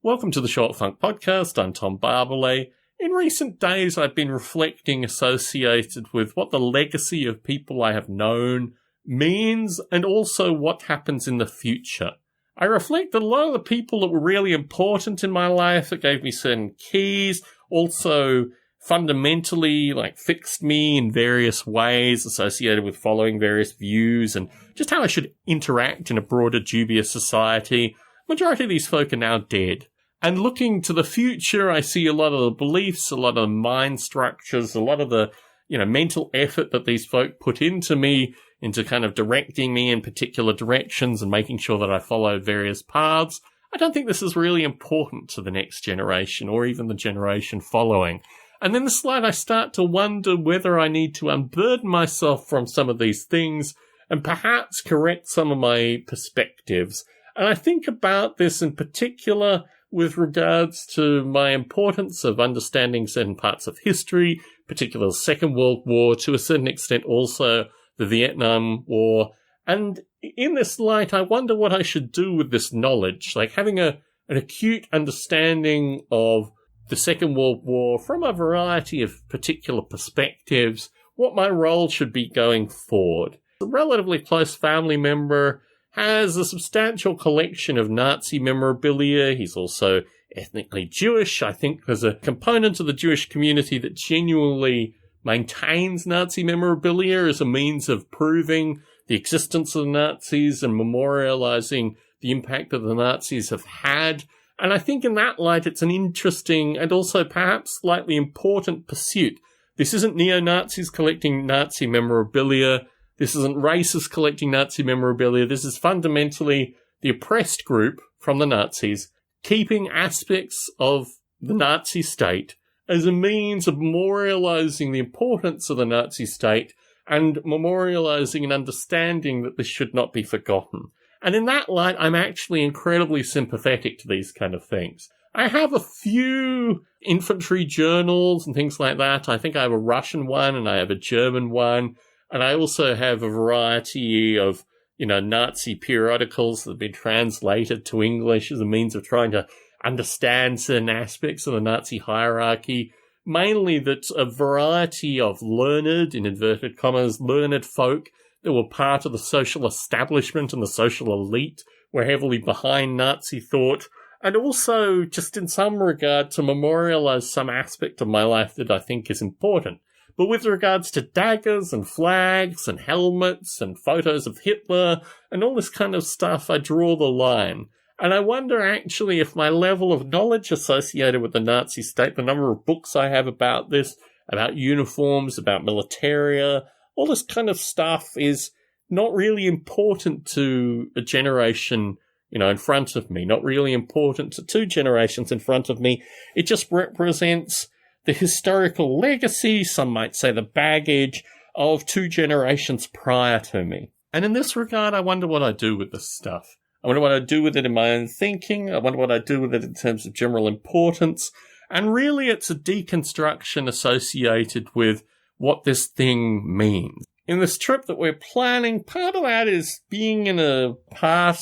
Welcome to the Short Funk Podcast. I'm Tom Barbalet. In recent days, I've been reflecting associated with what the legacy of people I have known means and also what happens in the future. I reflect that a lot of the people that were really important in my life, that gave me certain keys, also fundamentally fixed me in various ways associated with following various views and just how I should interact in a broader dubious society. Majority of these folk are now dead. And looking to the future, I see a lot of the beliefs, a lot of the mind structures, a lot of the, mental effort that these folk put into me, into kind of directing me in particular directions and making sure that I followed various paths. I don't think this is really important to the next generation or even the generation following. And in the slide, I start to wonder whether I need to unburden myself from some of these things and perhaps correct some of my perspectives. And I think about this in particular with regards to my importance of understanding certain parts of history, particularly the Second World War, to a certain extent also the Vietnam War. And in this light, I wonder what I should do with this knowledge, having an acute understanding of the Second World War from a variety of particular perspectives, what my role should be going forward. A relatively close family member has a substantial collection of Nazi memorabilia. He's also ethnically Jewish. I think there's a component of the Jewish community that genuinely maintains Nazi memorabilia as a means of proving the existence of the Nazis and memorializing the impact that the Nazis have had. And I think in that light, it's an interesting and also perhaps slightly important pursuit. This isn't neo-Nazis collecting Nazi memorabilia. This isn't racists collecting Nazi memorabilia. This is fundamentally the oppressed group from the Nazis keeping aspects of the Nazi state as a means of memorializing the importance of the Nazi state and memorializing an understanding that this should not be forgotten. And in that light, I'm actually incredibly sympathetic to these kind of things. I have a few infantry journals and things like that. I think I have a Russian one and I have a German one. And I also have a variety of, Nazi periodicals that have been translated to English as a means of trying to understand certain aspects of the Nazi hierarchy. Mainly that a variety of learned, in inverted commas, learned folk that were part of the social establishment and the social elite were heavily behind Nazi thought. And also, just in some regard, to memorialize some aspect of my life that I think is important. But with regards to daggers and flags and helmets and photos of Hitler and all this kind of stuff, I draw the line. And I wonder actually if my level of knowledge associated with the Nazi state, the number of books I have about this, about uniforms, about militaria, all this kind of stuff is not really important to a generation, in front of me, not really important to two generations in front of me. It just represents the historical legacy, some might say the baggage, of two generations prior to me. And in this regard, I wonder what I do with this stuff. I wonder what I do with it in my own thinking. I wonder what I do with it in terms of general importance. And really, it's a deconstruction associated with what this thing means. In this trip that we're planning, part of that is being in a part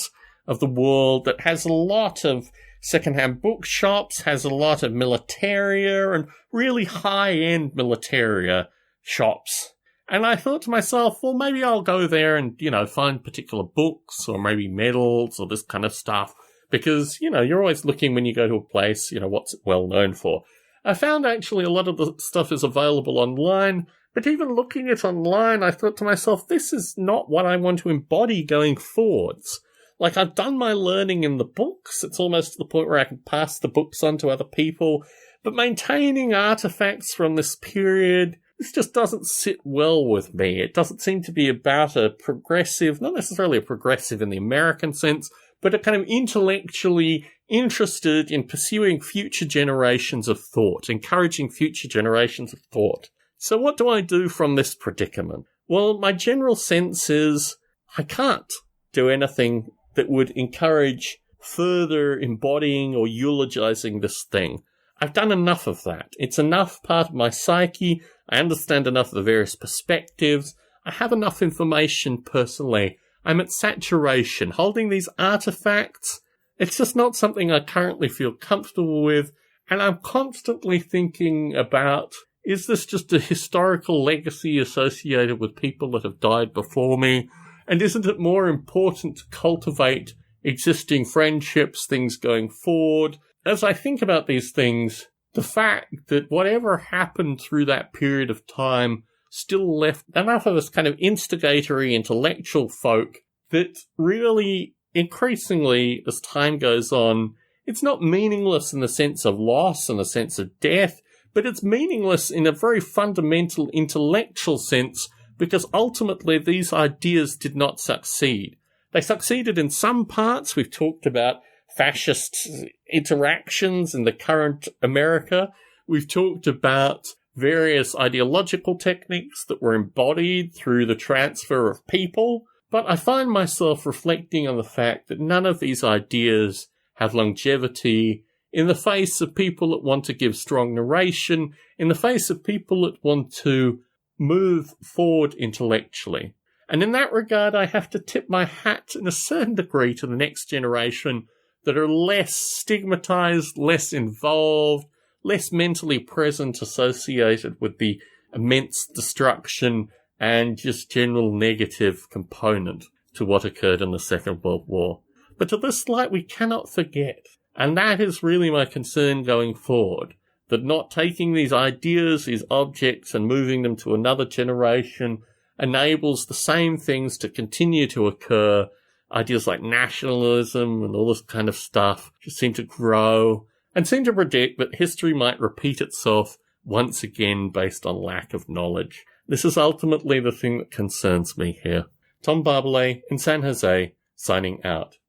of the world that has a lot of secondhand bookshops, has a lot of militaria and really high-end militaria shops. And I thought to myself, well, maybe I'll go there and, find particular books or maybe medals or this kind of stuff. Because, you're always looking when you go to a place, what's it well known for. I found actually a lot of the stuff is available online, but even looking at online, I thought to myself, this is not what I want to embody going forwards. I've done my learning in the books. It's almost to the point where I can pass the books on to other people. But maintaining artifacts from this period, this just doesn't sit well with me. It doesn't seem to be about a progressive, not necessarily a progressive in the American sense, but a kind of intellectually interested in pursuing future generations of thought, encouraging future generations of thought. So what do I do from this predicament? Well, my general sense is I can't do anything that would encourage further embodying or eulogizing this thing. I've done enough of that. It's enough part of my psyche. I understand enough of the various perspectives. I have enough information personally. I'm at saturation. Holding these artifacts, It's just not something I currently feel comfortable with, and I'm constantly thinking about, is this just a historical legacy associated with people that have died before me? And isn't it more important to cultivate existing friendships, things going forward? As I think about these things, the fact that whatever happened through that period of time still left enough of us kind of instigatory intellectual folk that really, increasingly, as time goes on, it's not meaningless in the sense of loss and the sense of death, but it's meaningless in a very fundamental intellectual sense, because ultimately these ideas did not succeed. They succeeded in some parts. We've talked about fascist interactions in the current America. We've talked about various ideological techniques that were embodied through the transfer of people. But I find myself reflecting on the fact that none of these ideas have longevity in the face of people that want to give strong narration, in the face of people that want to move forward intellectually. And in that regard, I have to tip my hat in a certain degree to the next generation that are less stigmatized, less involved, less mentally present, associated with the immense destruction and just general negative component to what occurred in the Second World War. But to this light, we cannot forget, and that is really my concern going forward, that not taking these ideas, these objects, and moving them to another generation enables the same things to continue to occur. Ideas like nationalism and all this kind of stuff just seem to grow and seem to predict that history might repeat itself once again based on lack of knowledge. This is ultimately the thing that concerns me here. Tom Barbalet in San Jose, signing out.